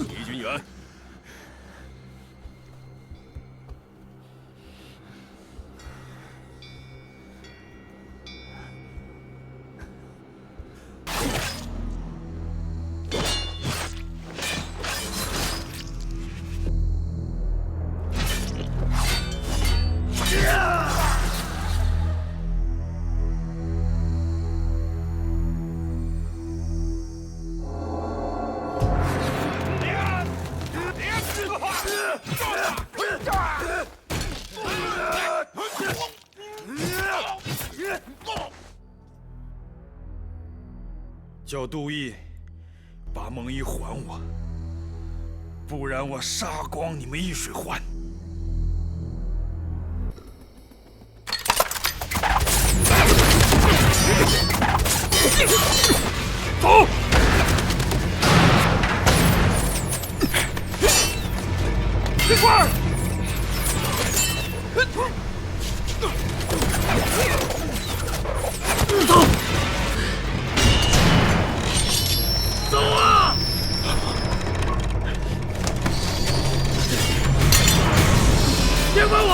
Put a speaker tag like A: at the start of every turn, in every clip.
A: 李君远，叫杜毅把梦衣还我，不然我杀光你们易水环！走！别快！走！走啊！别管我！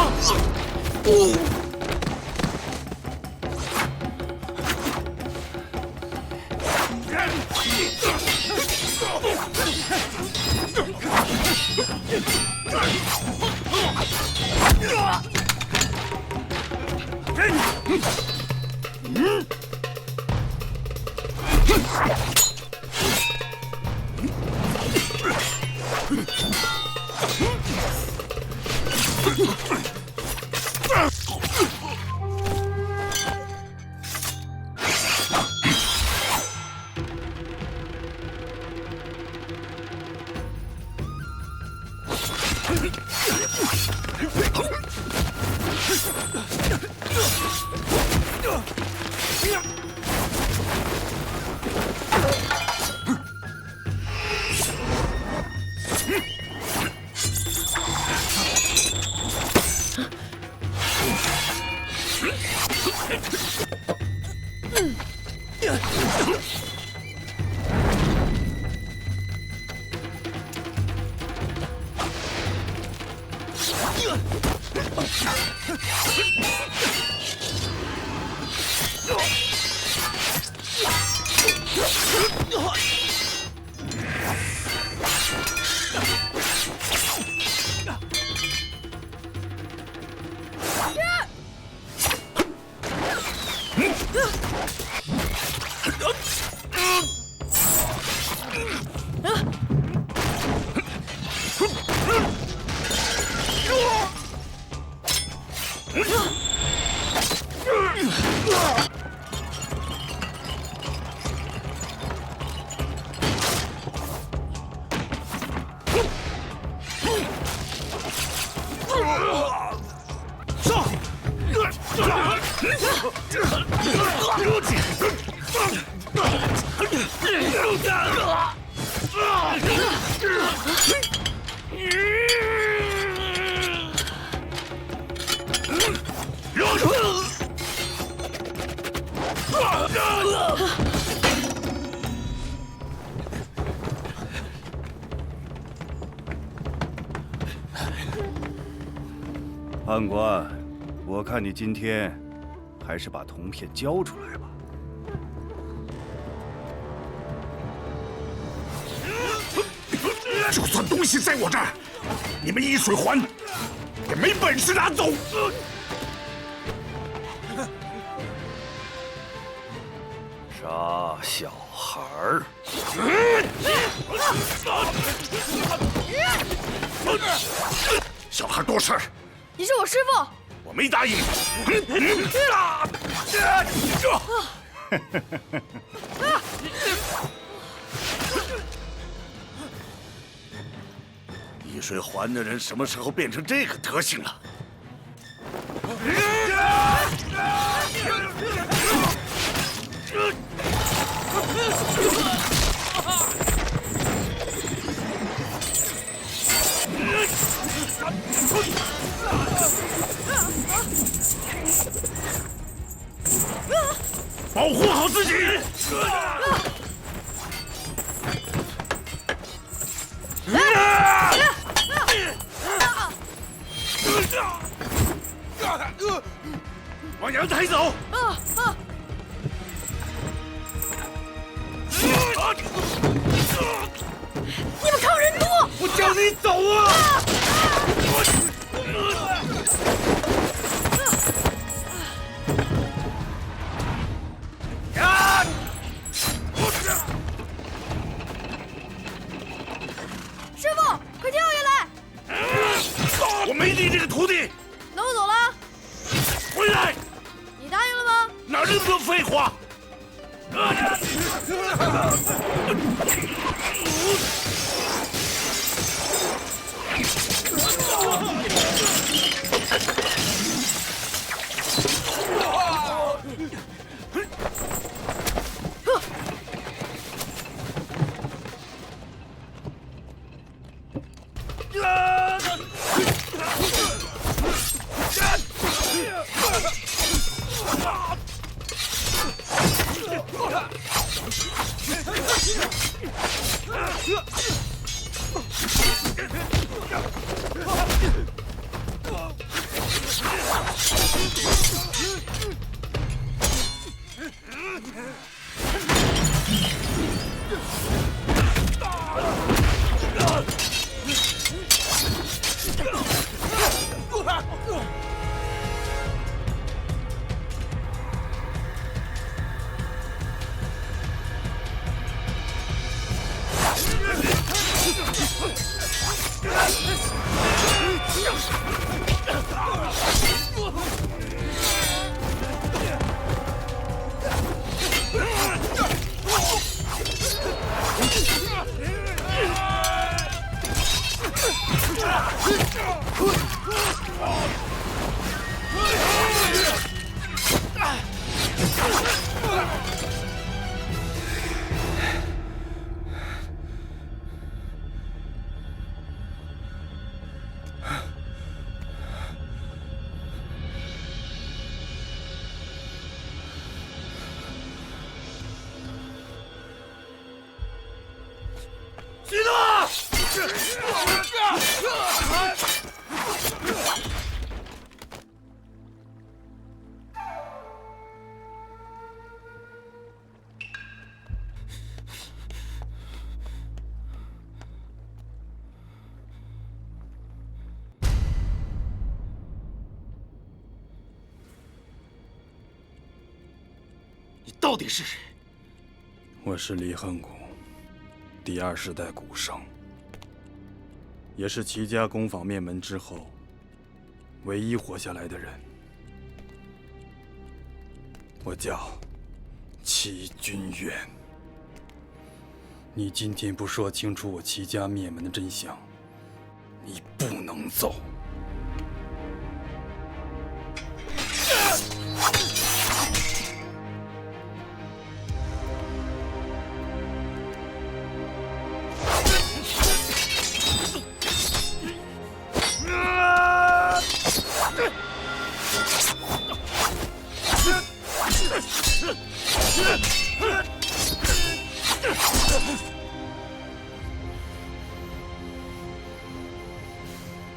B: 判官，我看你今天还是把铜片交出来吧。
C: 就算东西在我这儿，你们易水环也没本事拿走。
B: 傻小孩儿！
C: 小孩多事，
D: 你是我师傅。
C: 我没答应。易水环的人什么时候变成这个德行了？保护好自己！往阳台走！
D: 你们抗人多！
C: 我叫你走啊！
D: 师傅，快跳下来！
C: 我没你这个徒弟！
D: 那我走了。
C: 回来！
D: 你答应了吗？
C: 哪那么多废话？许诺！你到底是谁？
A: 我是离恨谷第20代谷圣，也是齐家攻访面门之后唯一活下来的人。我叫齐君远。你今天不说清楚我齐家灭门的真相，你不能走。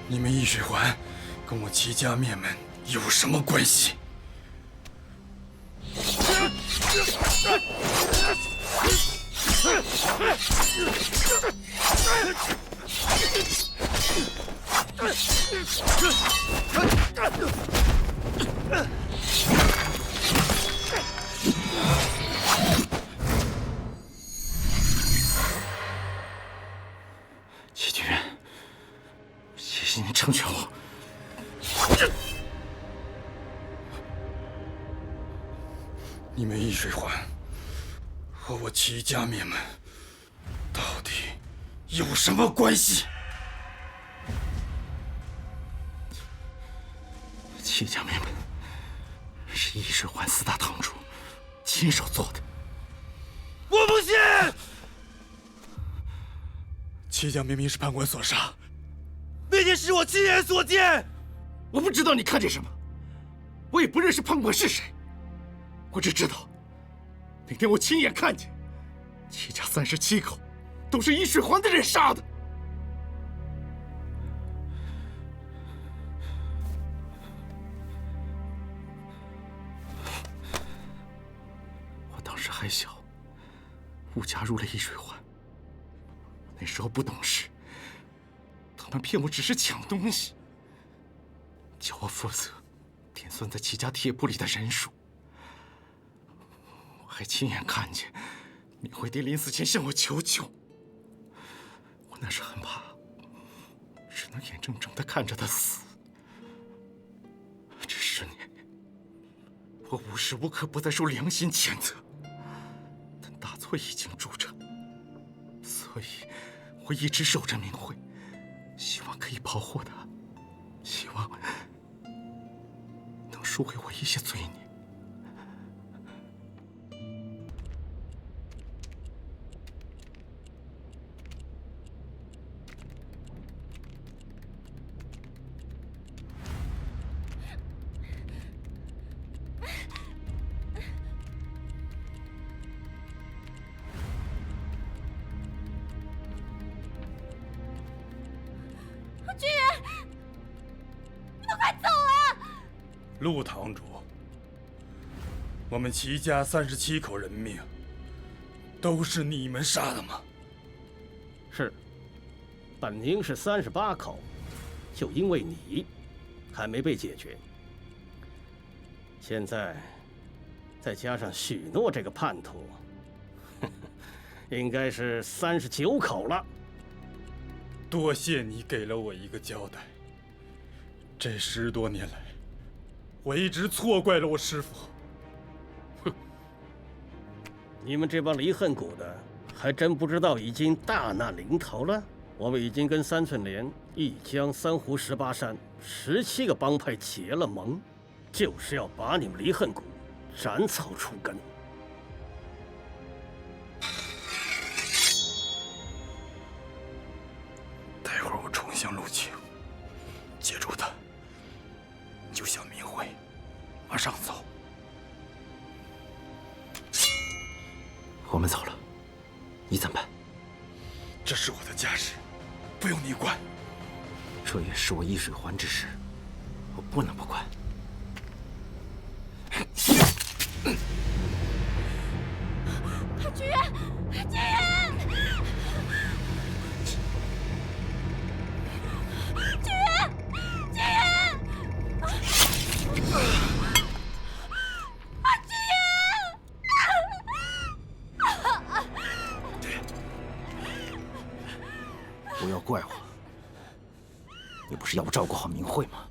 A: 你们易水环跟我齐家灭门有什么关系？
E: 齐军，谢谢你成全我。
A: 你们易水环和我齐家灭门到底有什么关系？
E: 齐家灭门是易水环4大堂主亲手做的。
A: 我不信！齐家明明是判官所杀，那件事我亲眼所见。
E: 我不知道你看见什么，我也不认识判官是谁。我只知道，那天我亲眼看见，齐家37口都是易水环的人杀的。我当时还小，误加入了易水环。那时候不懂事，他们骗我只是抢东西，叫我负责点算在齐家铁铺里的人数。我还亲眼看见明慧爹临死前向我求救，我那时很怕，只能眼睁睁地看着他死。这10年，我无时无刻不在受良心谴责，但大错已经铸成，所以我一直守着明慧，希望可以保护她，希望能赎回我一些罪孽。
D: 君远，你们快走啊！
A: 陆堂主，我们齐家37口人命，都是你们杀的吗？
F: 是，本应是38口，就因为你，还没被解决。现在，再加上许诺这个叛徒，应该是39口了。
A: 多谢你给了我一个交代。这10多年来，我一直错怪了我师父。
F: 哼，你们这帮离恨谷的，还真不知道已经大难临头了。我们已经跟3寸连、一江、3湖、18山17个帮派结了盟，就是要把你们离恨谷斩草除根。
A: 待会儿我冲向陆清，接住他，就向明慧，马上走。
E: 我们走了，你怎么办？
A: 这是我的家事，不用你管。
E: 这也是我易水环之事，我不能不管。
D: 君远，君远，君远，君远，君远！
E: 不要怪我，你不是要我照顾好明慧吗？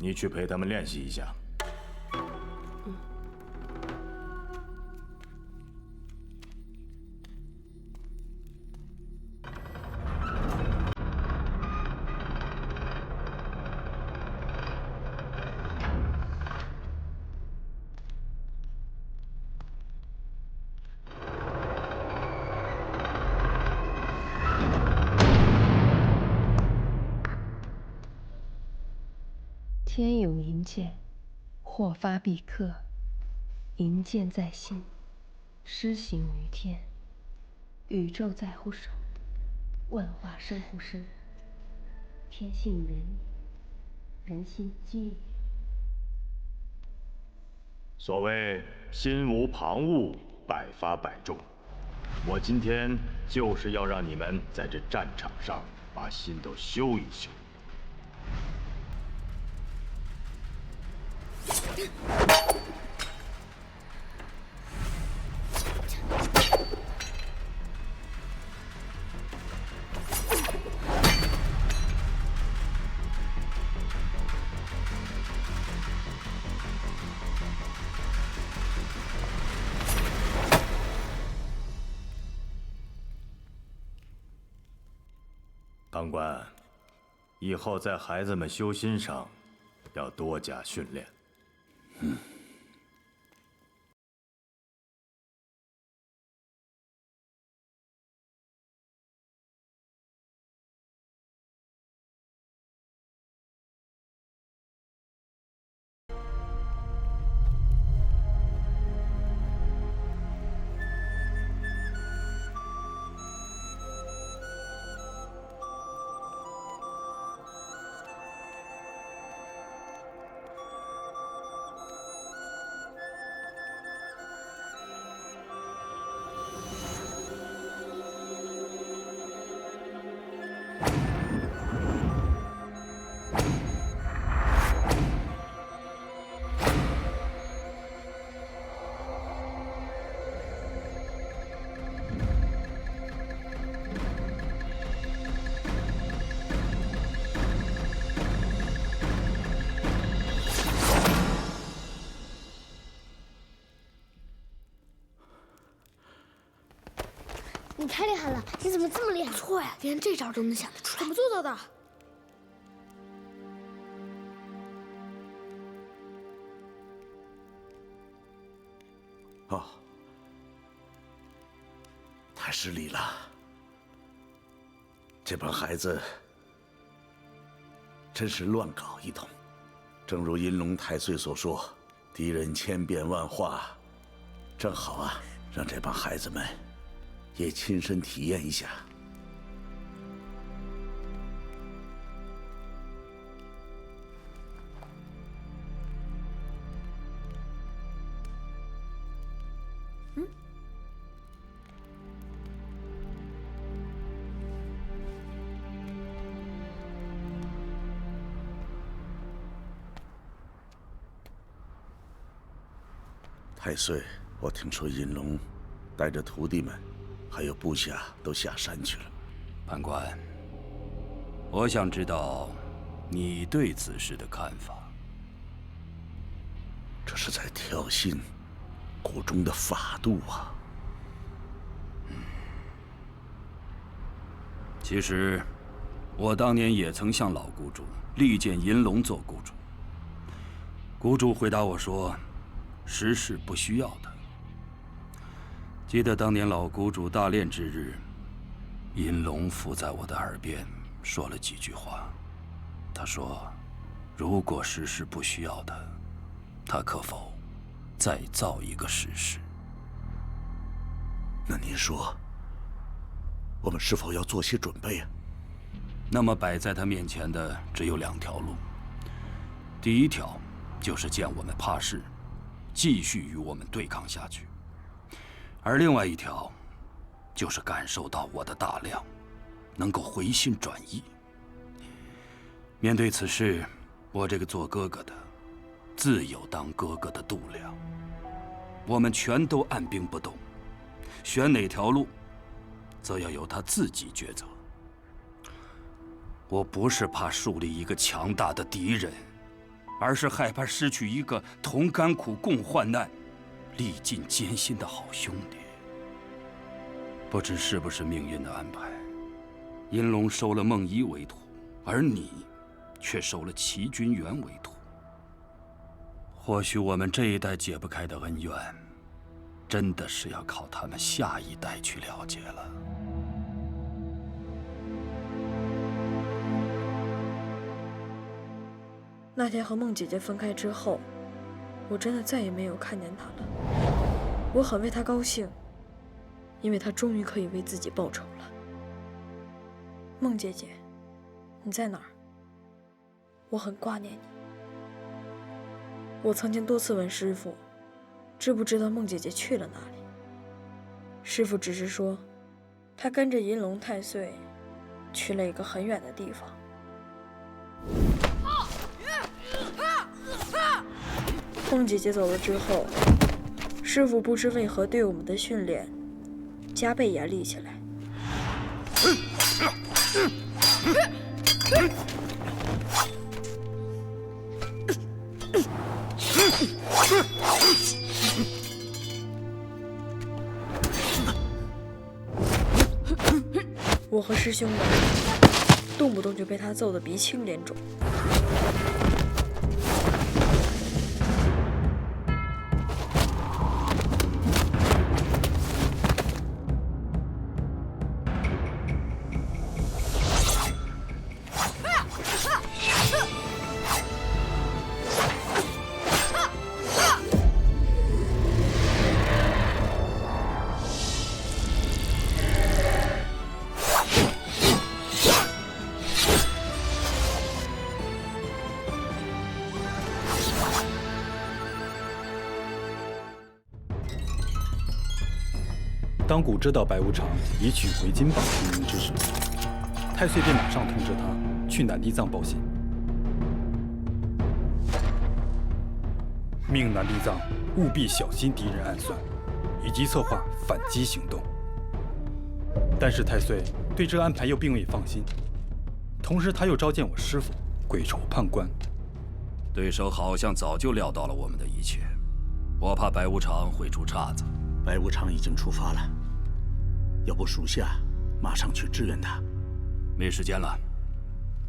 G: 你去陪他们练习一下。
H: 天有银剑，或发必克。银剑在心，施行于天。宇宙在乎手，万化生乎身。天性仁义，人心机理。
G: 所谓心无旁骛，百发百中。我今天就是要让你们在这战场上把心都修一修。当官，以后在孩子们修心上要多加训练。
I: 你太厉害了！你怎么这么厉害？不错呀，连这招都能想得出来。怎么做到的？
C: 哦，太失礼了。这帮孩子真是乱搞一通。正如银龙太岁所说，敌人千变万化，正好啊，让这帮孩子们也亲身体验一下。太岁，我听说银龙带着徒弟们还有部下都下山去了。
J: 判官，我想知道你对此事的看法。
C: 这是在挑衅谷中的法度啊！
J: 其实，我当年也曾向老谷主力荐银龙做谷主。谷主回答我说，时势不需要他。记得当年老谷主大炼之日，银龙伏在我的耳边说了几句话。他说，如果时势不需要他，他可否再造一个时势？
C: 那您说，我们是否要做些准备啊？
J: 那么摆在他面前的只有2条路。第一条就是见我们怕事，继续与我们对抗下去；而另外一条，就是感受到我的大量，能够回心转意。面对此事，我这个做哥哥的，自有当哥哥的度量。我们全都按兵不动，选哪条路，则要由他自己抉择。我不是怕树立一个强大的敌人，而是害怕失去一个同甘苦共患难、历尽艰辛的好兄弟。不知是不是命运的安排，银龙收了孟仪为徒，而你却收了齐君元为徒。或许我们这一代解不开的恩怨，真的是要靠他们下一代去了解了。
K: 那天和孟姐姐分开之后，我真的再也没有看见她了。我很为她高兴，因为她终于可以为自己报仇了。孟姐姐，你在哪儿？我很挂念你。我曾经多次问师父，知不知道孟姐姐去了哪里？师父只是说，她跟着银龙太岁去了一个很远的地方。孟姐姐走了之后，师父不知为何对我们的训练加倍严厉起来。我和师兄们动不动就被他揍得鼻青脸肿。
A: 当古知道白无常已取回金榜题名之时，太岁便马上通知他去南地藏报信，命南地藏务必小心敌人暗算，以及策划反击行动。但是太岁对这安排又并未放心，同时他又召见我师父鬼仇判官。
J: 对手好像早就料到了我们的一切，我怕白无常会出岔子。
C: 白无常已经出发了，要不属下马上去支援他。
J: 没时间了，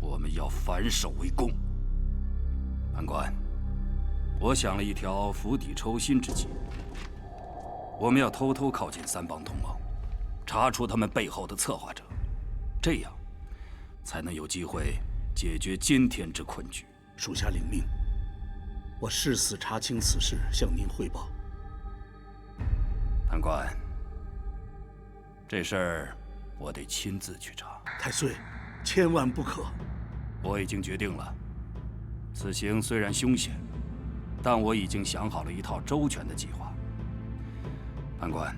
J: 我们要反守为攻。判官，我想了一条釜底抽薪之计。我们要偷偷靠近三帮同盟，查出他们背后的策划者，这样才能有机会解决今天之困局。
C: 属下领命，我誓死查清此事，向您汇报。
J: 判官，这事儿我得亲自去查。
C: 太岁，千万不可！
J: 我已经决定了，此行虽然凶险，但我已经想好了一套周全的计划。判官，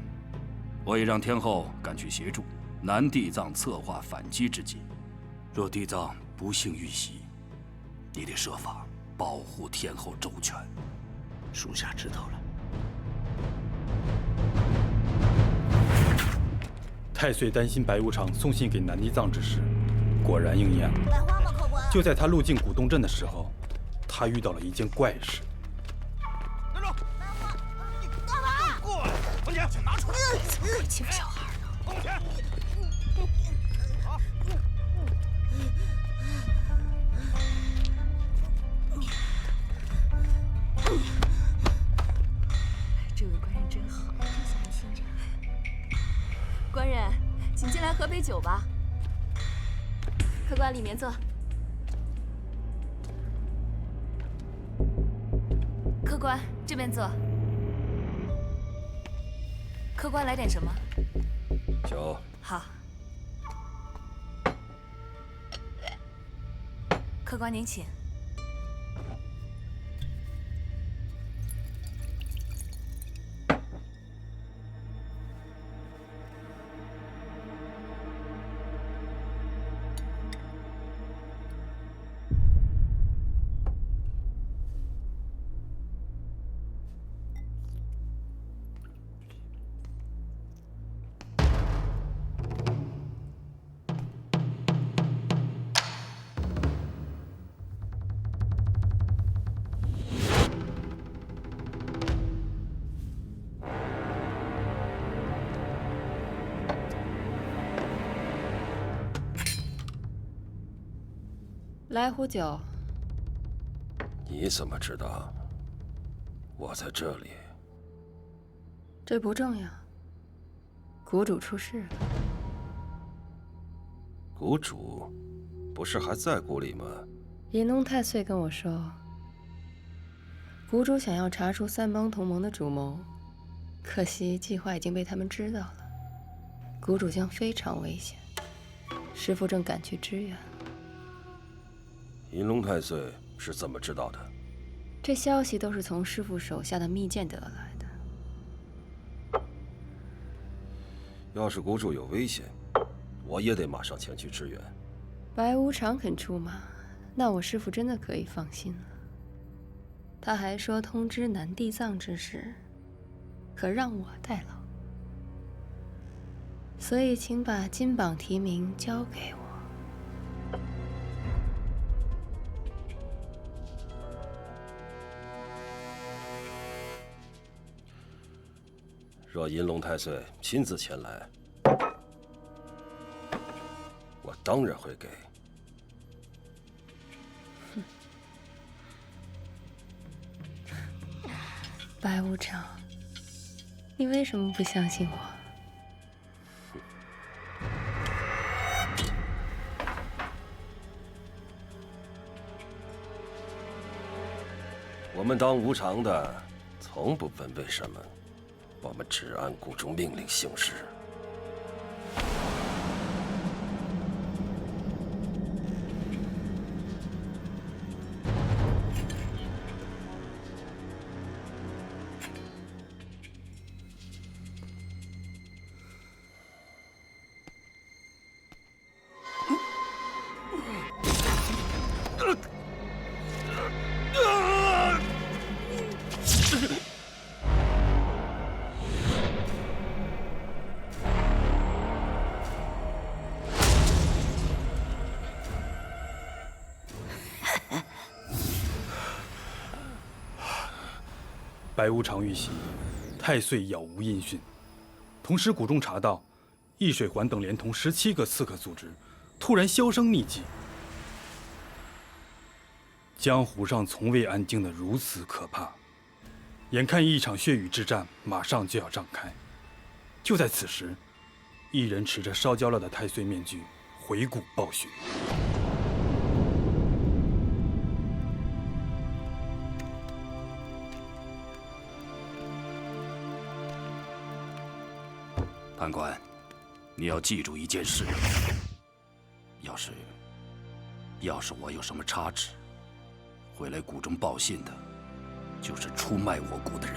J: 我也让天后赶去协助南地藏策划反击之计。若地藏不幸遇袭，你得设法保护天后周全。
C: 属下知道了。
A: 太岁担心白无常送信给南地藏之事，果然应验了。就在他路经古洞镇的时候，他遇到了一件怪事。
L: 站住！你干嘛？过来！往前，拿出来！
K: 怎么可以欺负小孩呢？
L: 往前！好。
D: 这位官人真好，真喜欢欣赏。官人，请进来喝杯酒吧。客官，里面坐。客官，这边坐。客官，来点什么？
J: 酒。
D: 好。客官您请。
H: 来壶酒。
M: 你怎么知道我在这里？
H: 这不重要。谷主出事了。
M: 谷主不是还在谷里吗？
H: 银龙太岁跟我说，谷主想要查出三帮同盟的主谋，可惜计划已经被他们知道了。谷主将非常危险，师父正赶去支援。
M: 银龙太岁是怎么知道的？
H: 这消息都是从师父手下的密件得来的。
M: 要是谷主有危险，我也得马上前去支援。
H: 白无常肯出马，那我师父真的可以放心了。他还说通知南地藏之事，可让我代劳。所以，请把金榜题名交给我。
M: 若银龙太岁亲自前来，我当然会给。
H: 白无常，你为什么不相信我？
M: 我们当无常的，从不问为什么，我们只按谷主命令行事。
A: 白无常遇袭，太岁杳无音讯。同时，谷中查到，易水环等连同17个刺客组织，突然销声匿迹。江湖上从未安静得如此可怕。眼看一场血雨之战马上就要展开，就在此时，一人持着烧焦了的太岁面具回谷暴雪。
J: 判官，你要记住一件事：要是我有什么差池，回来谷中报信的，就是出卖我谷的人。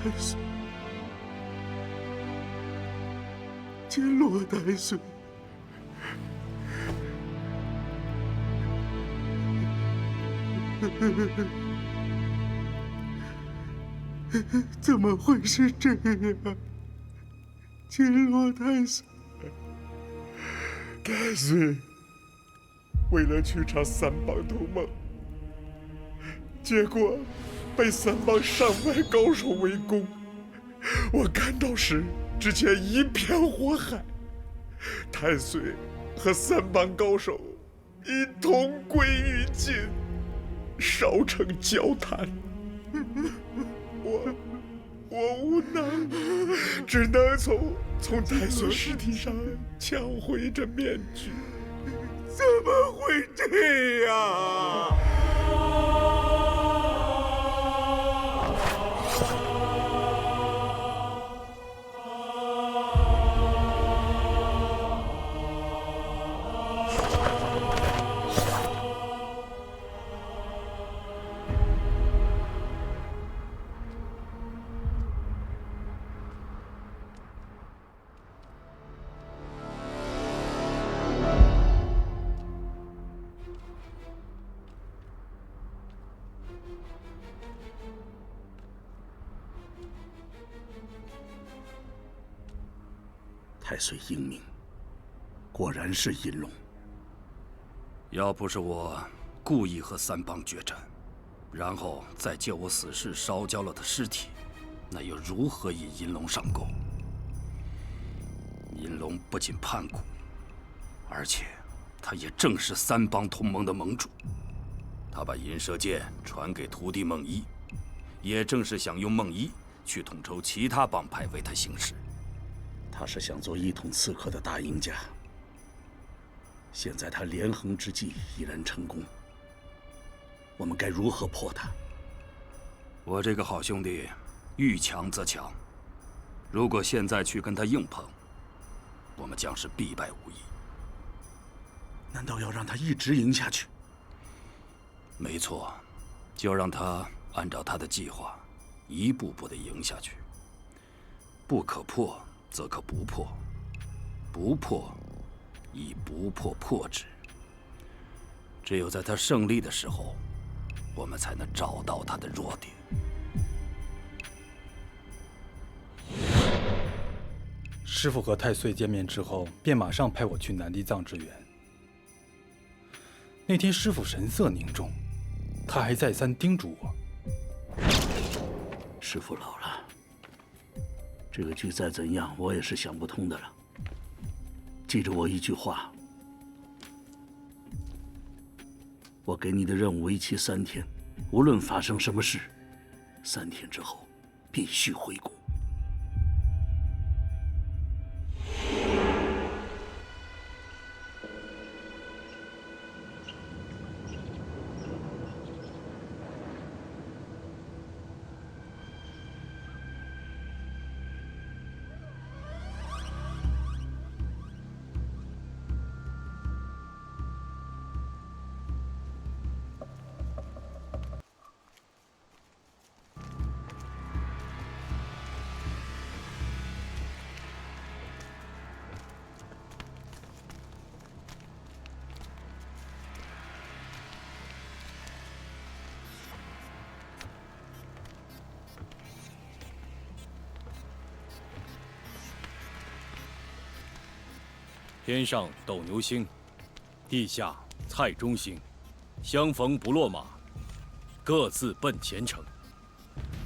E: 太岁，剑落太岁，怎么会是这样？剑落太岁，太岁，为了去查三帮同盟，结果被三帮上万高手围攻，我赶到时，只见一片火海，太岁和三帮高手一同归于尽，烧成焦炭。我无能，只能从太岁尸体上抢回这面具。怎么会这样？
C: 太岁英明，果然是银龙。
J: 要不是我故意和三帮决战，然后再借我死士烧焦了他尸体，那又如何引银龙上钩？银龙不仅叛国，而且他也正是三帮同盟的盟主。他把银蛇剑传给徒弟孟一，也正是想用孟一去统筹其他帮派为他行事。
C: 他是想做一统刺客的大赢家。现在他连横之计已然成功，我们该如何破他？
J: 我这个好兄弟，遇强则强。如果现在去跟他硬碰，我们将是必败无疑。
C: 难道要让他一直赢下去？
J: 没错，就让他按照他的计划，一步步地赢下去。不可破，则可不破；不破，以不破破之。只有在他胜利的时候，我们才能找到他的弱点。
A: 师父和太岁见面之后，便马上派我去南地藏支援。那天师父神色凝重，他还再三叮嘱我：
C: 师父老了，这个局再怎样，我也是想不通的了。记着我一句话，我给你的任务为期3天，无论发生什么事，3天之后必须回国。
N: 天上斗牛星，地下蔡中星，相逢不落马，各自奔前程。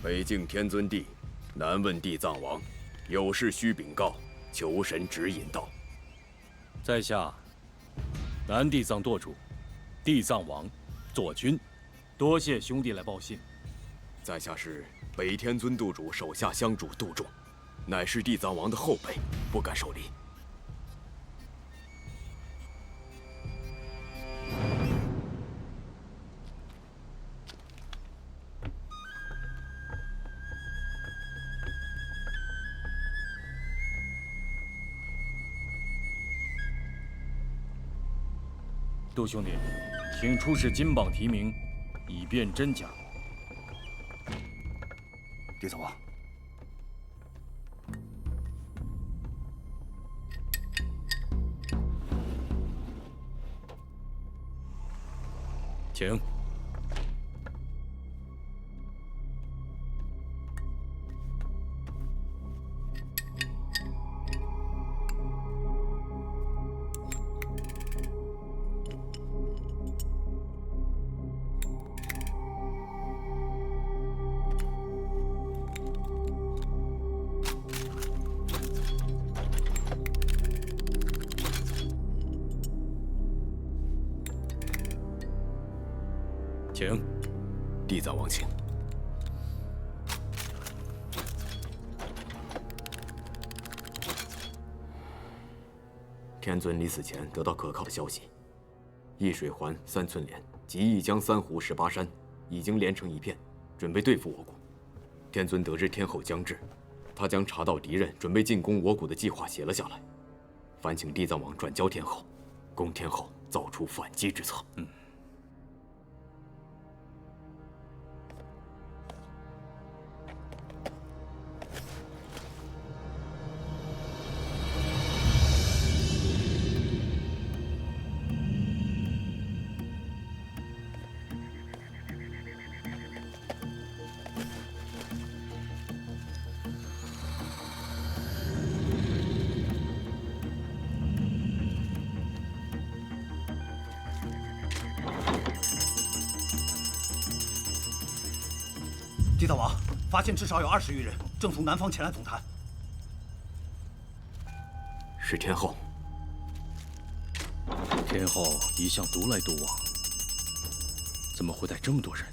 O: 北境天尊地，南问地藏王，有事须禀告，求神指引道。
N: 在下南地藏舵主，地藏王左军，多谢兄弟来报信。
O: 在下是北天尊度主手下香主杜仲，乃是地藏王的后辈，不敢守离。
N: 杜兄弟，请出示金榜题名，以辨真假。
B: 地藏王，
N: 请。请，
O: 地藏王请。天尊临死前得到可靠的消息，易水环3寸连及一江3湖18山已经连成一片，准备对付我国。天尊得知天后将至，他将查到敌人准备进攻我国的计划写了下来，烦请地藏王转交天后，供天后造出反击之策。
P: 地藏王发现至少有20余人正从南方前来总坛。
O: 是天后。
N: 天后一向独来独往，怎么会带这么多人？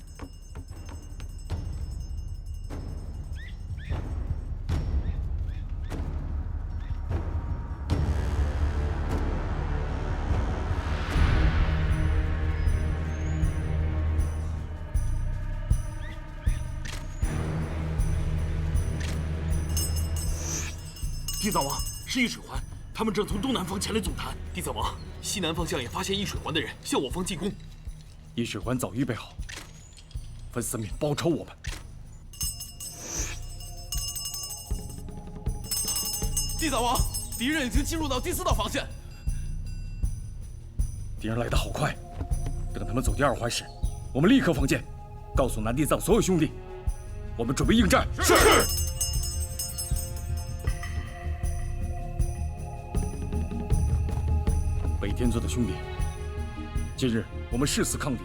E: 地藏王是易水环，他们正从东南方前来总坛。地藏王，西南方向也发现易水环的人向我方进攻。
A: 易水环早预备好，分四面包抄我们。
E: 地藏王，敌人已经进入到第4道防线。
A: 敌人来得好快，等他们走第2环时，我们立刻放箭，告诉南地藏所有兄弟，我们准备应战。是。北天尊的兄弟，今日我们誓死抗敌，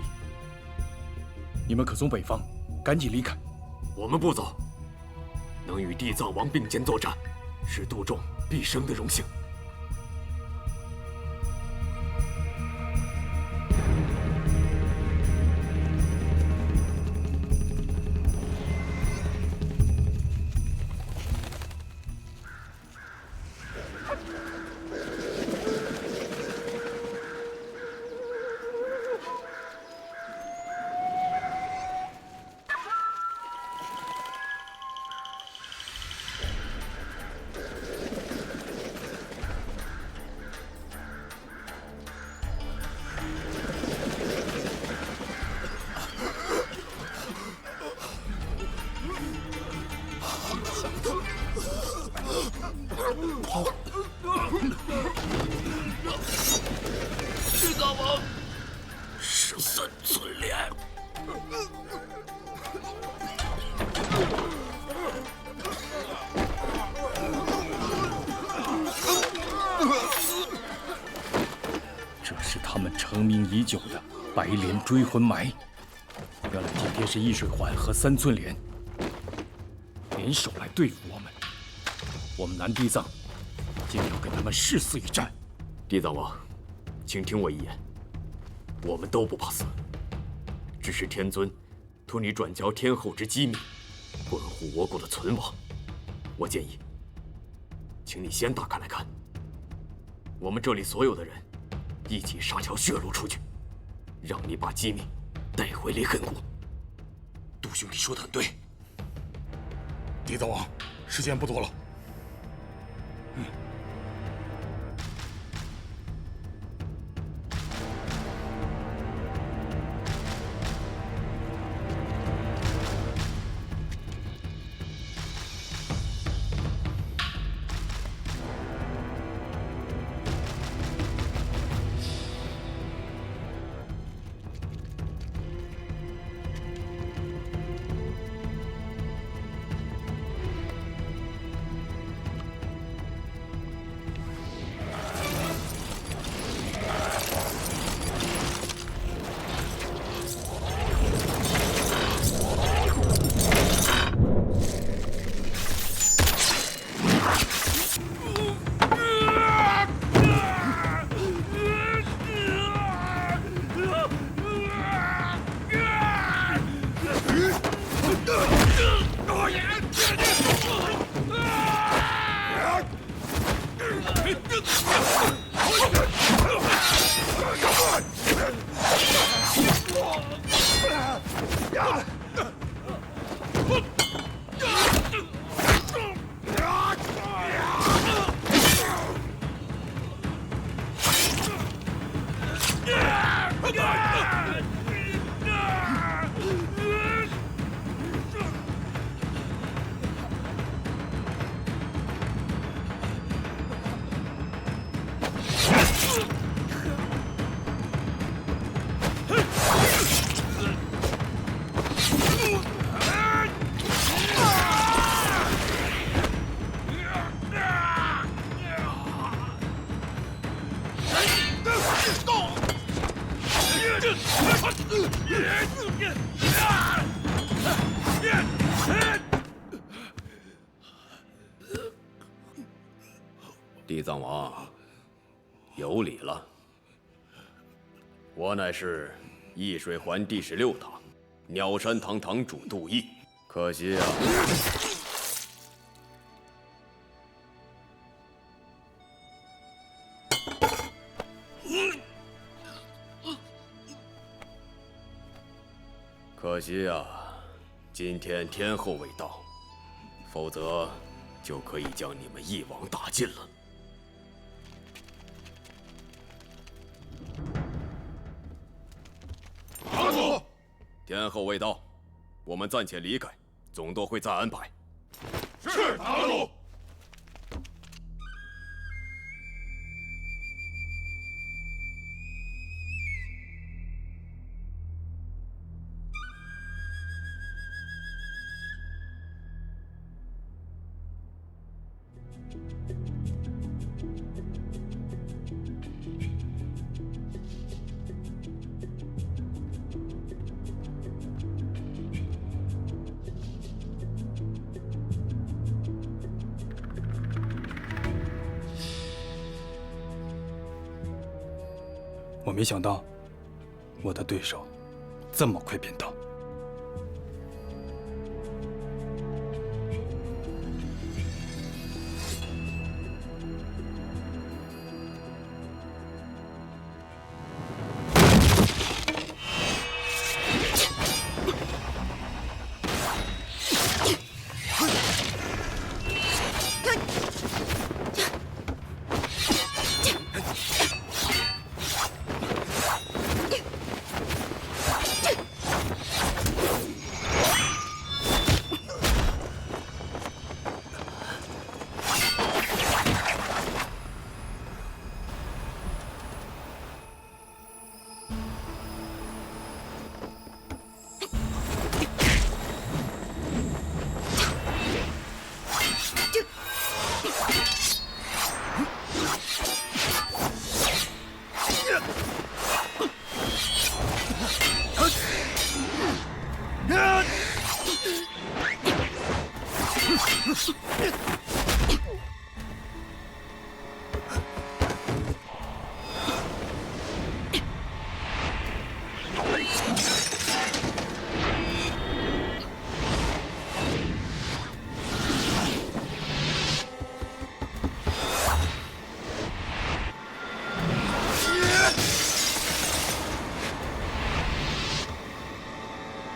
A: 你们可从北方赶紧离开。
O: 我们不走，能与地藏王并肩作战，是杜仲毕生的荣幸。
E: 地藏王，13寸连。
A: 这是他们成名已久的白莲追魂埋。原来今天是易水环和3寸连联手来对付我们。我们南地藏今天要跟他们誓死一战。
O: 地藏王，请听我一言，我们都不怕死，只是天尊托你转交天后之机密，关乎我国的存亡。我建议，请你先打开来看。我们这里所有的人一起杀条血路出去，让你把机密带回离恨谷。
E: 杜兄弟说的很对。地藏王，时间不多了。
O: 地藏王，有礼了。我乃是易水环第16堂鸟山堂堂主杜毅，可惜啊，今天天后未到，否则就可以将你们一网打尽了。
Q: 堂主，
O: 天后未到，我们暂且离开，总督会再安排。
Q: 是堂主。
A: 我没想到，我的对手这么快便到。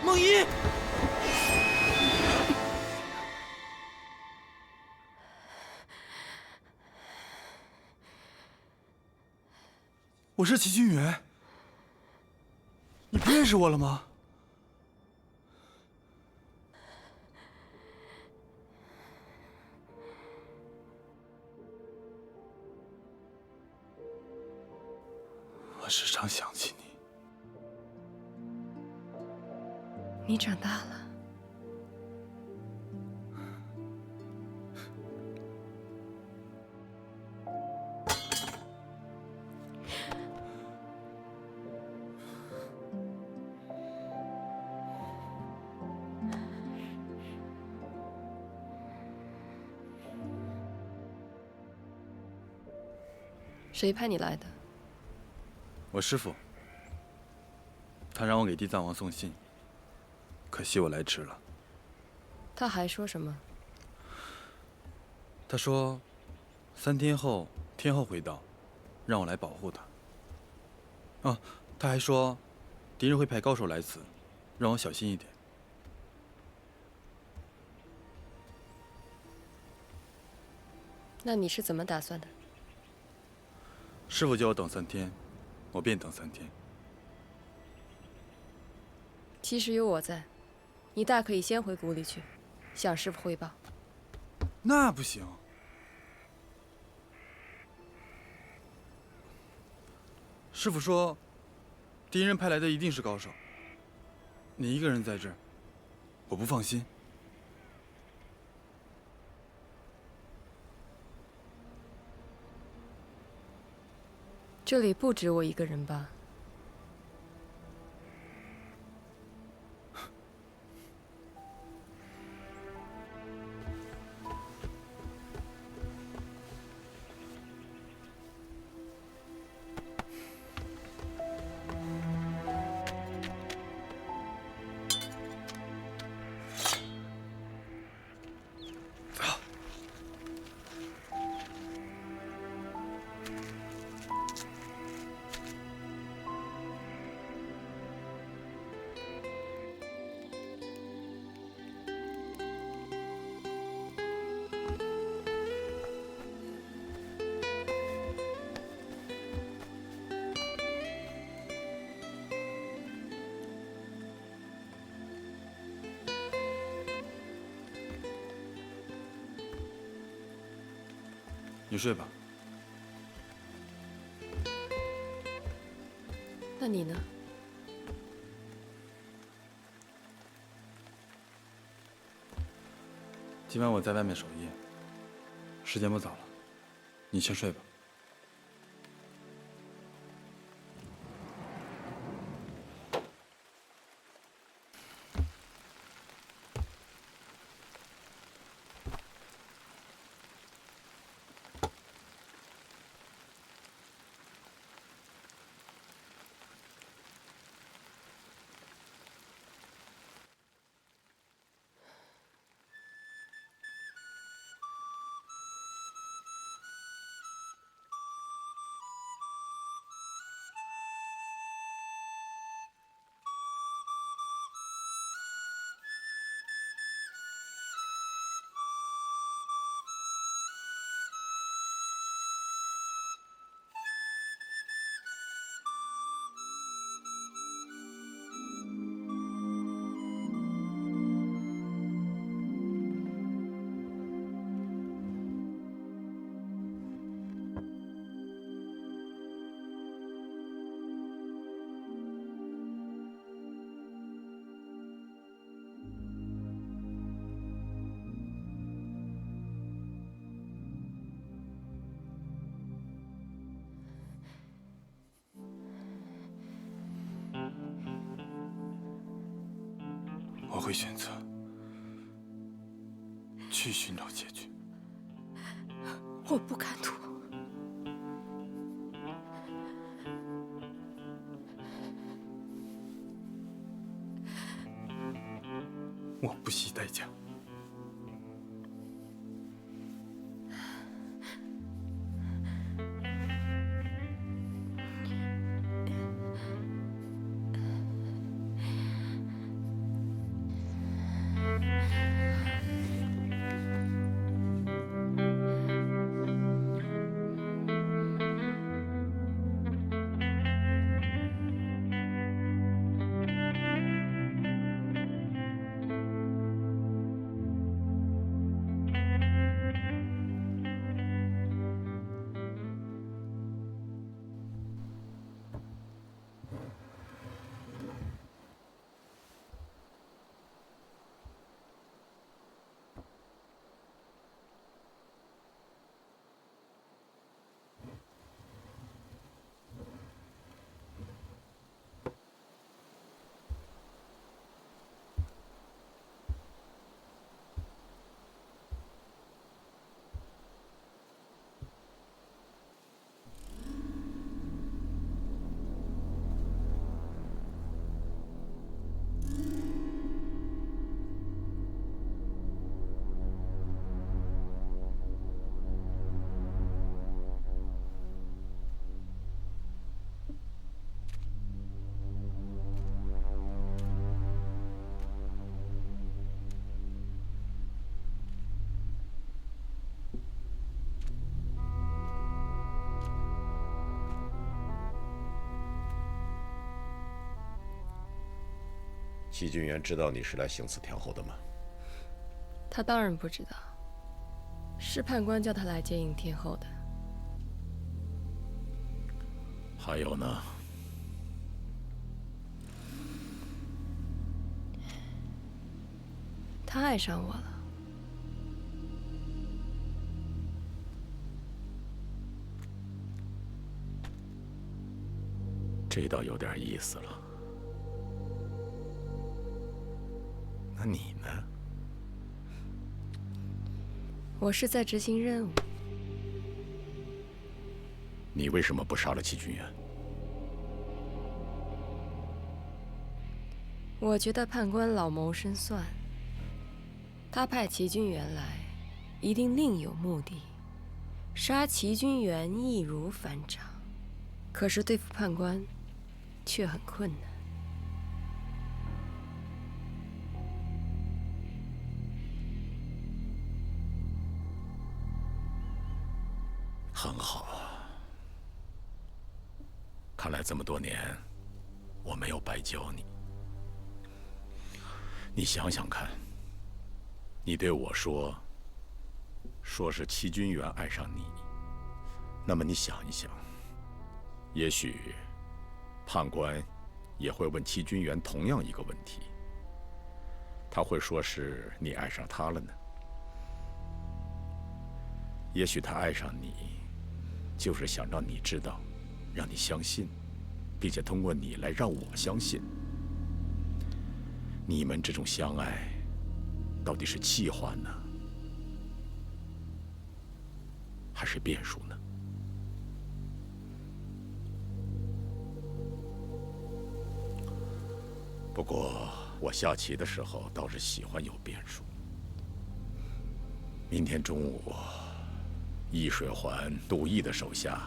L: 梦怡，
A: 我是齐君远，你不认识我了吗？我时常想起你。
H: 你长大了。谁派你来的？
A: 我师父，他让我给地藏王送信，可惜我来迟了。
H: 他还说什么？
A: 他说，3天后天后会到，让我来保护他。啊，他还说，敌人会派高手来此，让我小心一点。
H: 那你是怎么打算的？
A: 师父叫我等3天，我便等3天。
H: 其实有我在，你大可以先回谷里去，向师父汇报。
A: 那不行。师父说，敌人派来的一定是高手。你一个人在这儿，我不放心。
H: 这里不止我一个人吧？
A: 你睡吧。
K: 那你呢？
A: 今晚我在外面守夜，时间不早了，你先睡吧。我会选择去寻找结局。
K: 我不敢赌。
A: 我不惜代价。
R: 齐俊元知道你是来行刺天后的吗？
K: 他当然不知道，是判官叫他来接应天后的。
R: 还有呢？
K: 他爱上我了。
R: 这倒有点意思了。那你呢？
K: 我是在执行任务。
R: 你为什么不杀了齐俊元？
K: 我觉得判官老谋深算，他派齐君元来，一定另有目的。杀齐君元易如反掌，可是对付判官却很困难。
R: 很好，看来这么多年我没有白教你。你想想看，你对我说是齐君元爱上你，那么你想一想，也许判官也会问齐君元同样一个问题，他会说是你爱上他了呢？也许他爱上你，就是想让你知道，让你相信，并且通过你来让我相信，你们这种相爱到底是气话呢，还是变数呢？不过我下棋的时候倒是喜欢有变数。明天中午，易水环、杜毅的手下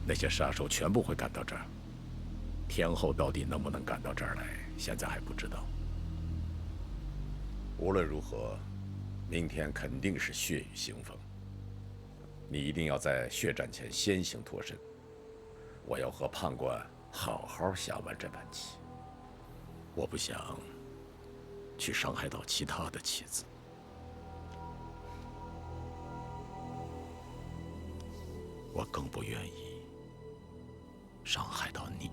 R: 那些杀手全部会赶到这儿。天后到底能不能赶到这儿来，现在还不知道。无论如何，明天肯定是血雨腥风。你一定要在血战前先行脱身。我要和判官好好下完这盘棋。我不想去伤害到其他的棋子。我更不愿意伤害到你。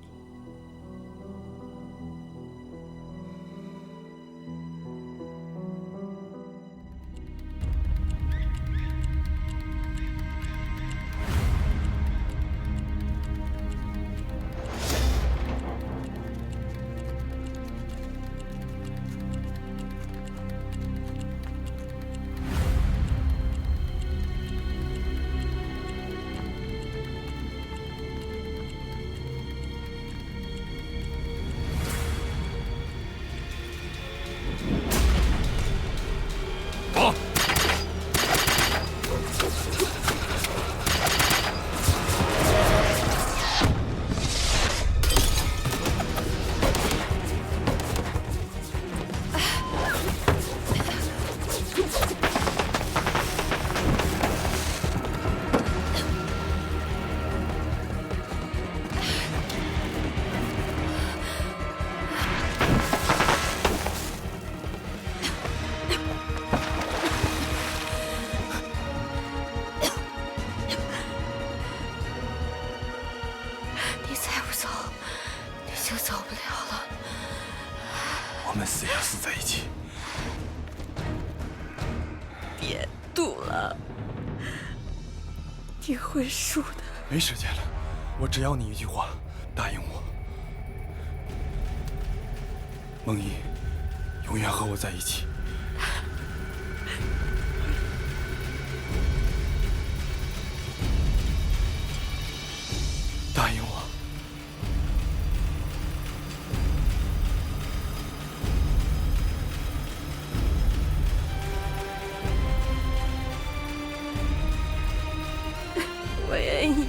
A: 我们死也要死在一起。
K: 别赌了，你会输的。
A: 没时间了，我只要你一句话，答应我，梦怡，永远和我在一起。答应我。
K: 我愿意。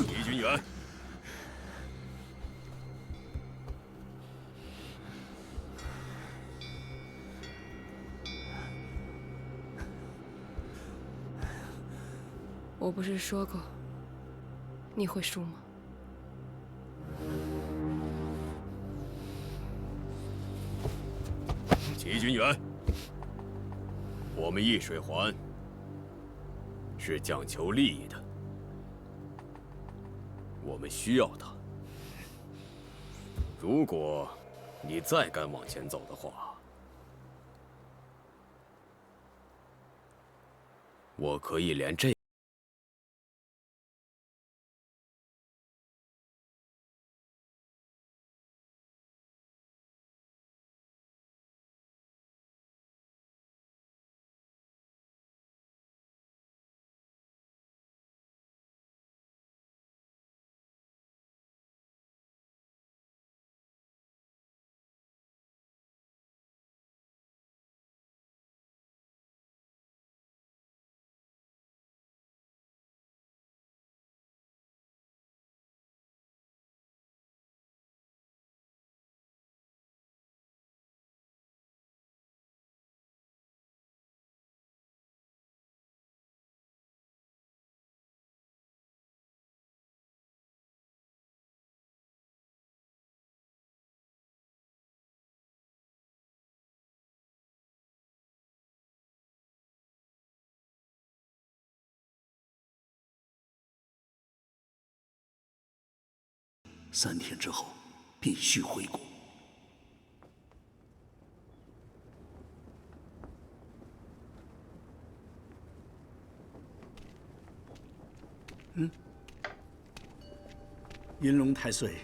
M: 齐军元，
H: 我不是说过你会输吗？
O: 齐军元，我们易水环是讲求利益的，我们需要它。如果你再敢往前走的话，我可以连这。
C: 3天之后必须回国。银龙太岁，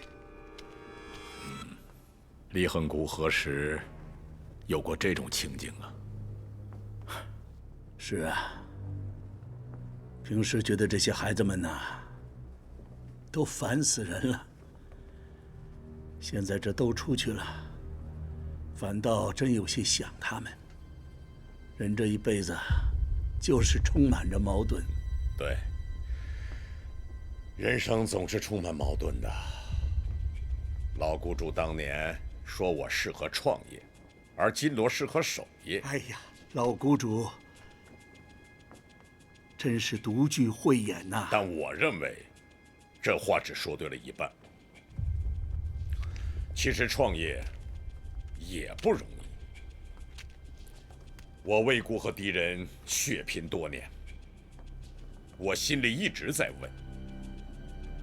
R: 离恨谷何时有过这种情景啊？
C: 是啊，平时觉得这些孩子们呐，都烦死人了。现在这都出去了，反倒真有些想他们。人这一辈子，就是充满着矛盾。
R: 对，人生总是充满矛盾的。老谷主当年说我适合创业，而金罗适合守业。
C: 哎呀，老谷主真是独具慧眼呐！
R: 但我认为，这话只说对了一半。其实创业也不容易。我魏国和敌人血拼多年，我心里一直在问：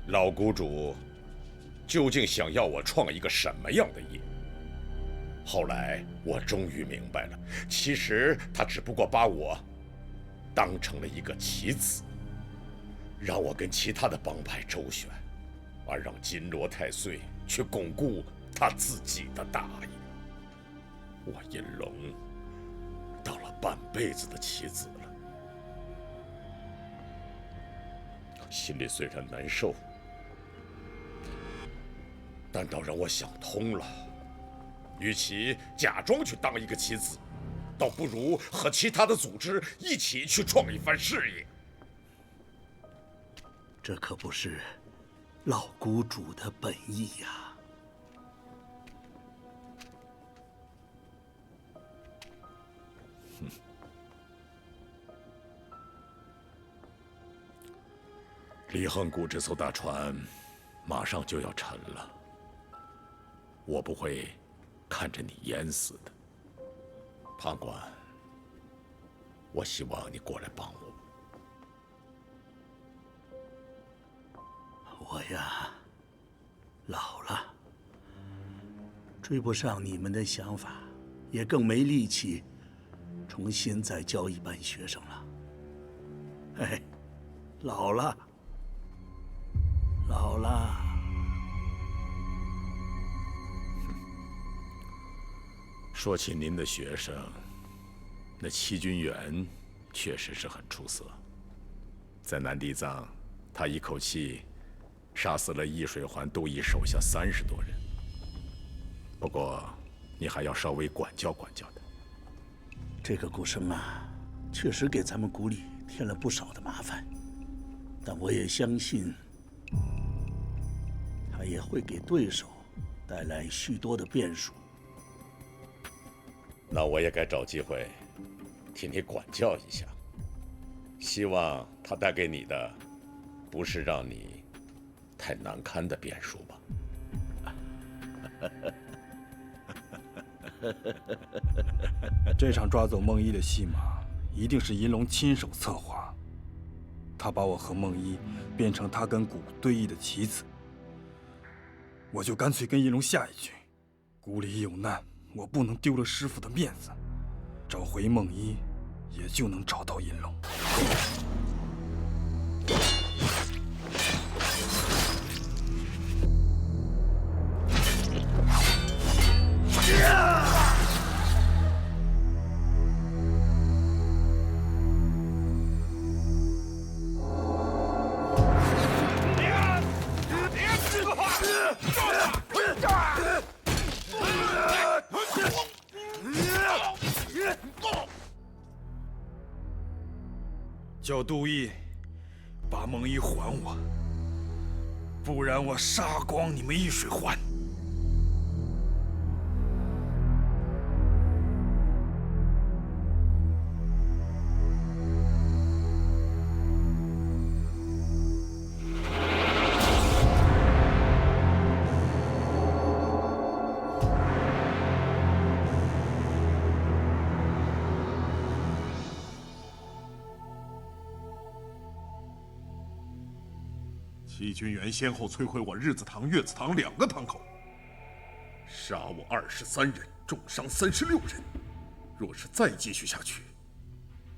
R: 老谷主究竟想要我创一个什么样的业？后来我终于明白了，其实他只不过把我当成了一个棋子，让我跟其他的帮派周旋，而让金罗太岁去巩固他自己的大业。我银龙当了半辈子的棋子了，心里虽然难受，但倒让我想通了，与其假装去当一个棋子，倒不如和其他的组织一起去创一番事业。
C: 这可不是老谷主的本意呀。
R: 离恨谷这艘大船马上就要沉了，我不会看着你淹死的。判官，我希望你过来帮我。
C: 我呀，老了，追不上你们的想法，也更没力气重新再教一班学生了。哎，老了，老了。
R: 说起您的学生，那戚君元确实是很出色。在南地藏，他一口气杀死了易水环都邑手下30多人。不过，你还要稍微管教管教他。
C: 这个古生啊，确实给咱们谷里添了不少的麻烦，但我也相信，他也会给对手带来许多的变数。
R: 那我也该找机会替你管教一下。希望他带给你的，不是让你太难堪的变数吧。
A: 这场抓走梦一的戏码，一定是银龙亲手策划。他把我和梦一变成他跟谷对弈的棋子，我就干脆跟银龙下一句：谷里有难，我不能丢了师傅的面子。找回梦一，也就能找到银龙。叫杜毅把梦一还我，不然我杀光你们易水环！
Q: 戚君元先后摧毁我日子堂、月子堂2个堂口，杀我23人，重伤36人。若是再继续下去，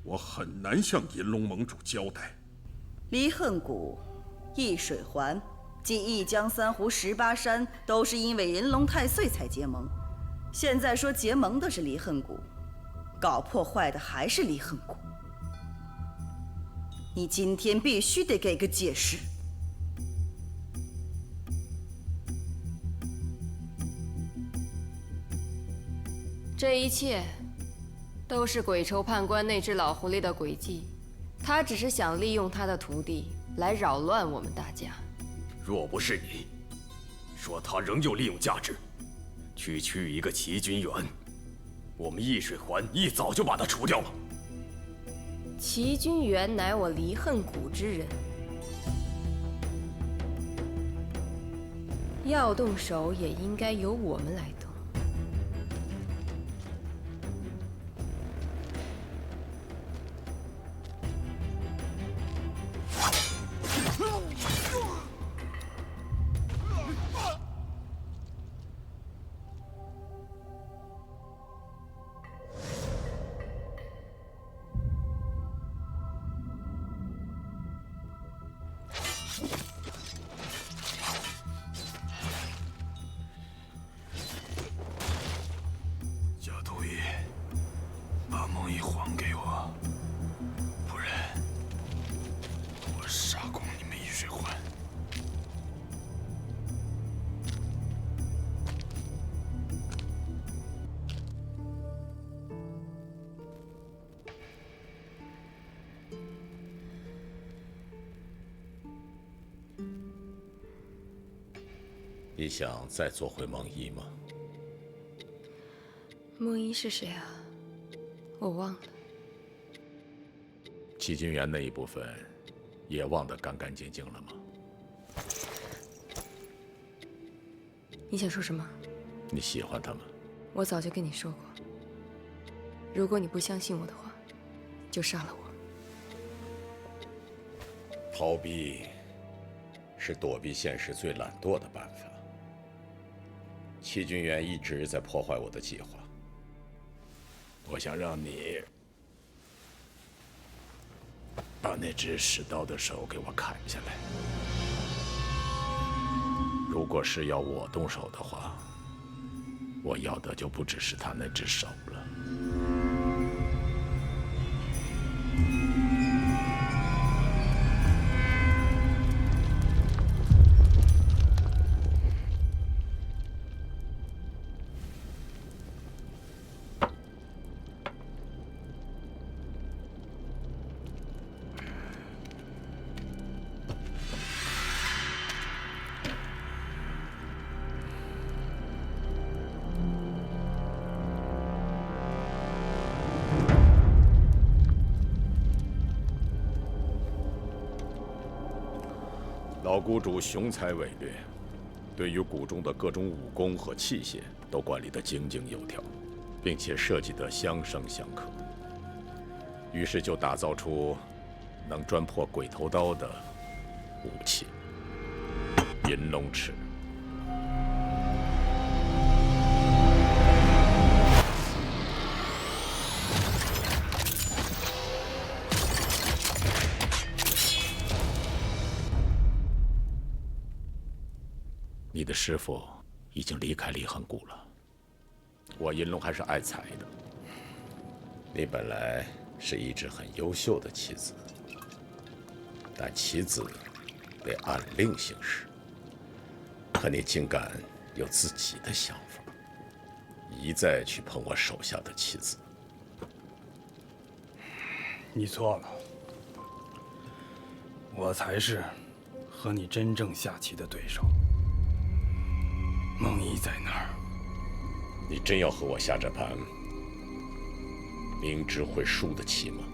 Q: 我很难向银龙盟主交代。
S: 离恨谷、易水环及一江三湖18山都是因为银龙太岁才结盟，现在说结盟的是离恨谷，搞破坏的还是离恨谷。你今天必须得给个解释。
H: 这一切都是鬼仇判官那只老狐狸的诡计，他只是想利用他的徒弟来扰乱我们大家。
O: 若不是你说他仍有利用价值，区区一个齐君元，我们易水环一早就把他除掉了。
H: 齐君元乃我离恨谷之人，要动手也应该由我们来动。
R: 你想再做回梦一吗？
H: 梦一是谁啊？我忘了。
R: 戚君元那一部分也忘得干干净净了吗？
H: 你想说什么？
R: 你喜欢他吗？
H: 我早就跟你说过，如果你不相信我的话，就杀了我。
R: 逃避是躲避现实最懒惰的办法。戚君元一直在破坏我的计划，我想让你把那只使刀的手给我砍下来。如果是要我动手的话，我要的就不只是他那只手了。老谷主雄才伟略，对于谷中的各种武功和器械都管理得井井有条，并且设计得相生相克。于是就打造出能钻破鬼头刀的武器——银龙尺。你的师父已经离开离恨谷了。我银龙还是爱才的。你本来是一直很优秀的棋子，但棋子得按令行事。可你竟敢有自己的想法，一再去碰我手下的棋子。
A: 你错了，我才是和你真正下棋的对手。梦怡在那儿。
R: 你真要和我下这盘明知会输的棋吗？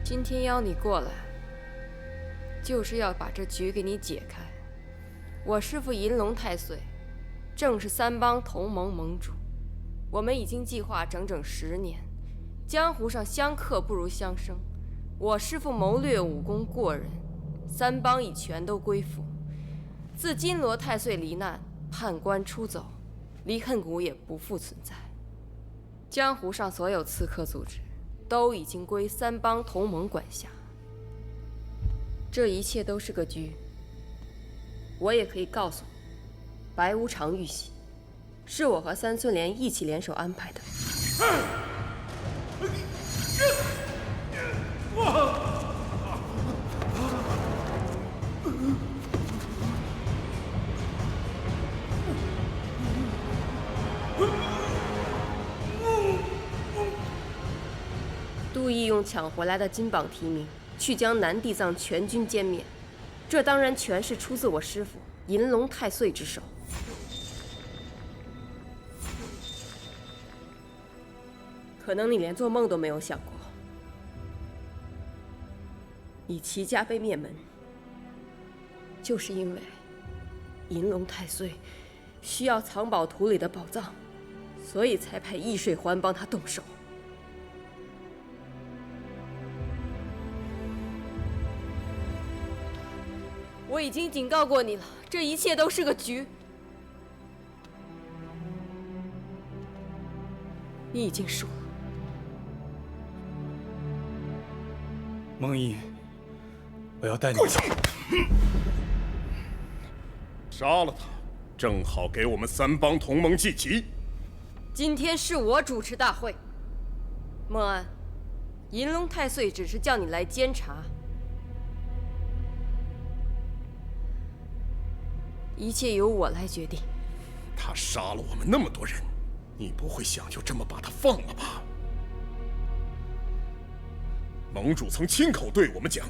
H: 今天邀你过来，就是要把这局给你解开。我师父银龙太岁，正是三帮同盟盟主。我们已经计划整整10年，江湖上相克不如相生。我师父谋略武功过人，三帮已全都归附。自金罗太岁罹难，判官出走，离恨谷也不复存在。江湖上所有刺客组织都已经归三帮同盟管辖。这一切都是个局。我也可以告诉你，白无常遇袭，是我和三寸莲一起联手安排的。杜毅用抢回来的金榜题名去将南地藏全军歼灭，这当然全是出自我师父银龙太岁之手。可能你连做梦都没有想过，你齐家被灭门，
K: 就是因为银龙太岁需要藏宝图里的宝藏，所以才派易水环帮他动手。我已经警告过你了，这一切都是个局。你已经输了。
A: 梦一，我要带你。
Q: 杀了他，正好给我们三帮同盟祭旗。
K: 今天是我主持大会，孟安，银龙太岁只是叫你来监察，一切由我来决定。
Q: 他杀了我们那么多人，你不会想就这么把他放了吧？盟主曾亲口对我们讲，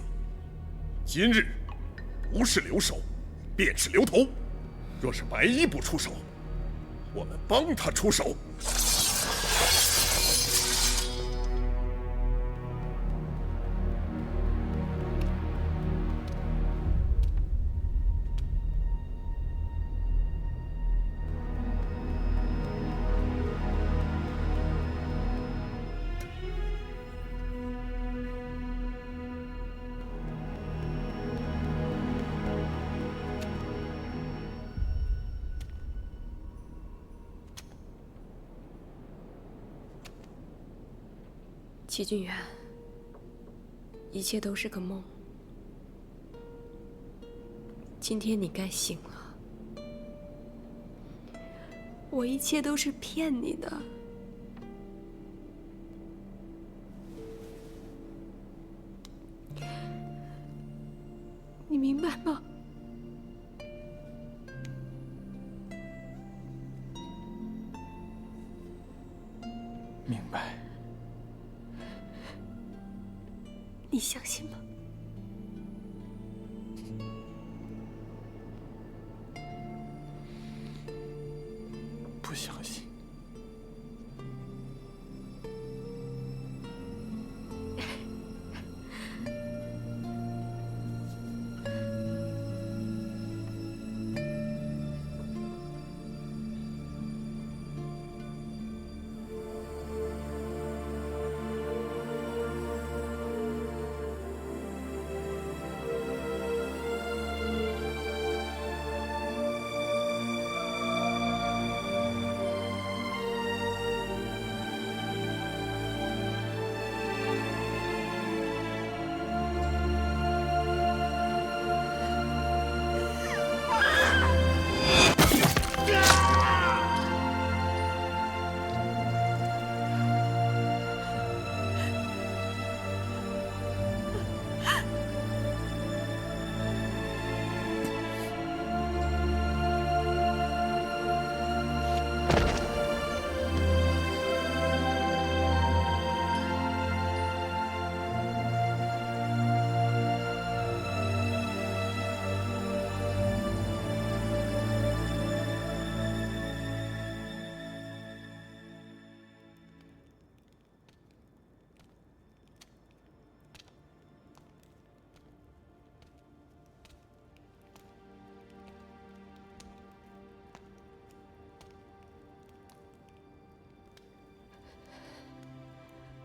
Q: 今日不是留守，便是留头。若是白衣不出手，我们帮他出手。
K: 齐君远，一切都是个梦。今天你该醒了。我一切都是骗你的。你明白吗？
E: 明白。
K: 你相信吗？
E: 不相信。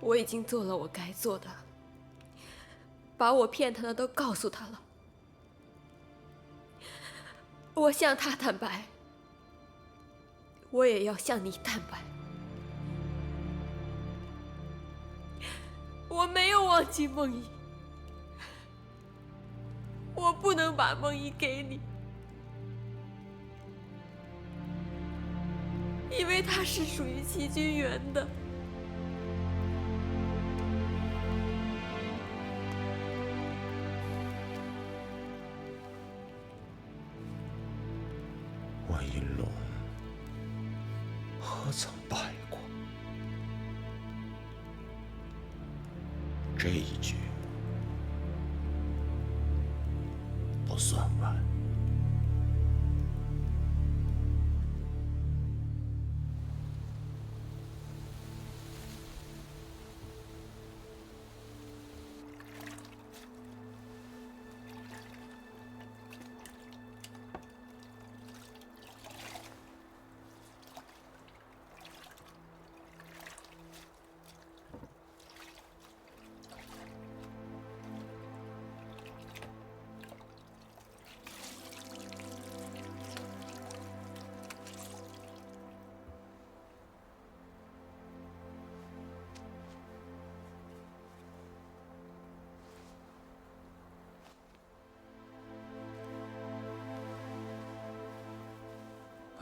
K: 我已经做了我该做的，把我骗他的都告诉他了。我向他坦白，我也要向你坦白。我没有忘记梦怡，我不能把梦怡给你，因为她是属于齐君元的。
R: 我银龙何曾败过？这一局不算完。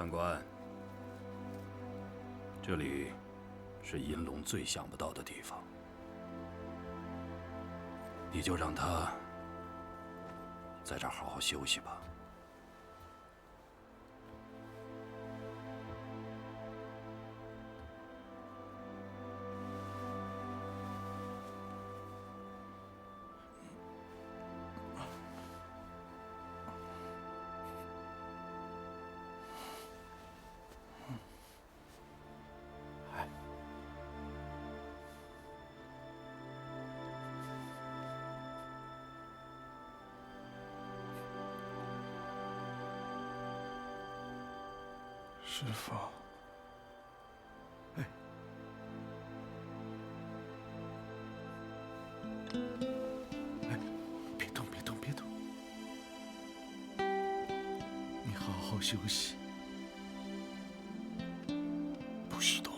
J: 判官，这里是银龙最想不到的地方，你就让他在这儿好好休息吧。
E: 师父，别动，别动，别动，你好好休息，不许动。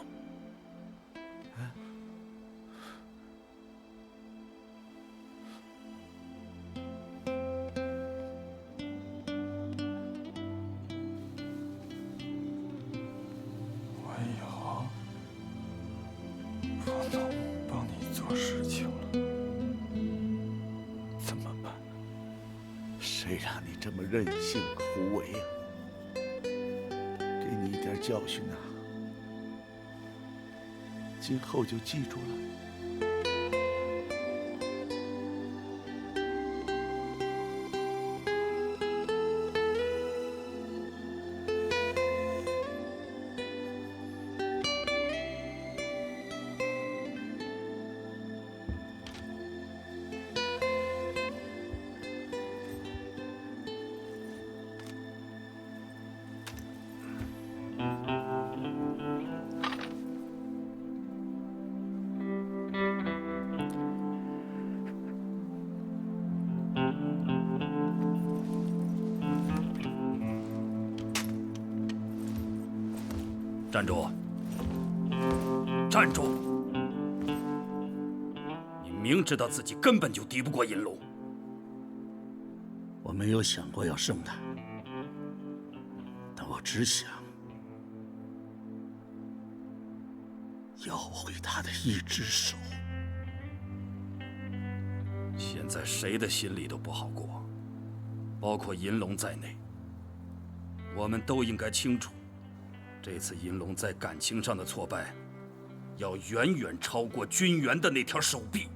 C: 事情了，怎么办？谁让你这么任性胡为啊？给你一点教训啊，今后就记住了。
J: 站住！站住！你明知道自己根本就敌不过银龙，
C: 我没有想过要胜他，但我只想要回他的一只手。
J: 现在谁的心里都不好过，包括银龙在内。我们都应该清楚。这次银龙在感情上的挫败，要远远超过君元的那条手臂。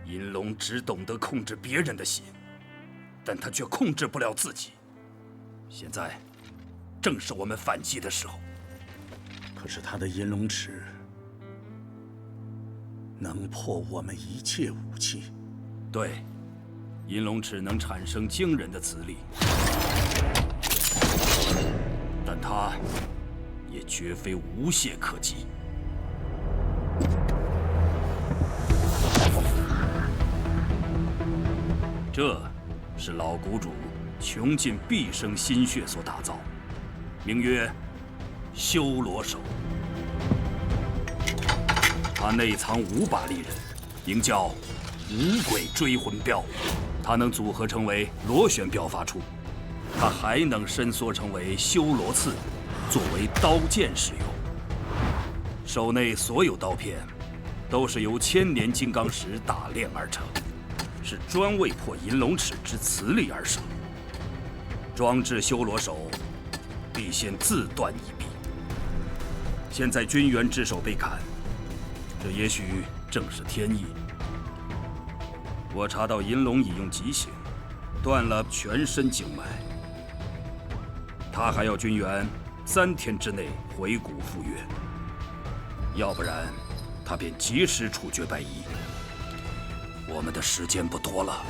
J: 银龙只懂得控制别人的心，但他却控制不了自己。现在，正是我们反击的时候。
C: 可是他的银龙尺能破我们一切武器。
J: 对，银龙尺能产生惊人的磁力。但它也绝非无懈可击。这是老谷主穷尽毕生心血所打造，名曰修罗手。它内藏5把利刃，名叫五鬼追魂镖，它能组合成为螺旋镖发出。它还能伸缩成为修罗刺，作为刀剑使用。手内所有刀片，都是由千年金刚石打炼而成，是专为破银龙尺之磁力而生。装置修罗手，必先自断一臂。现在君元之手被砍，这也许正是天意。我查到银龙已用极刑，断了全身经脉。他还要君元3天之内回谷赴约，要不然他便及时处决白衣。我们的时间不多了。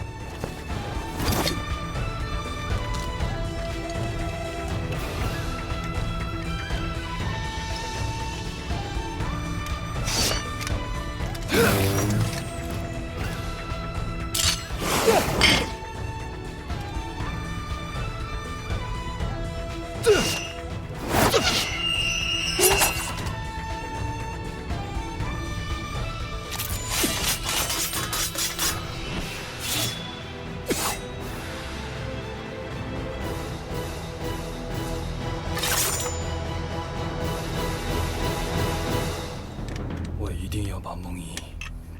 A: 把梦怡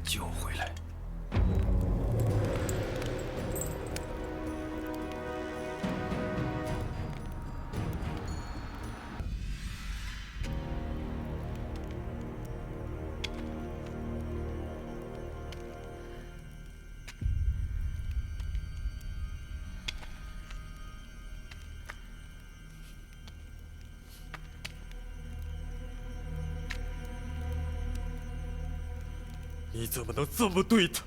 A: 救回来。你怎么能这么对他？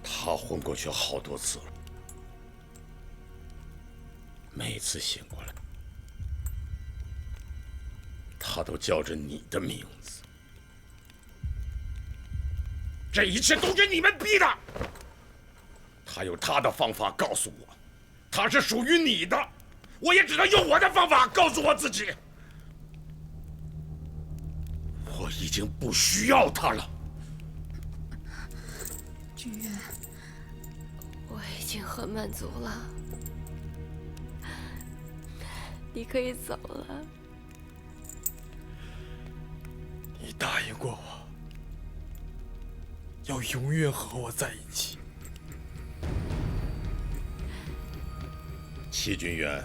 R: 他昏过去好多次了，每次醒过来，他都叫着你的名字。这一切都是你们逼的。他有他的方法告诉我，他是属于你的，我也只能用我的方法告诉我自己。我已经不需要他了。
H: 君远，我已经很满足了，你可以走了。
A: 你答应过我，要永远和我在一起。
R: 戚君远。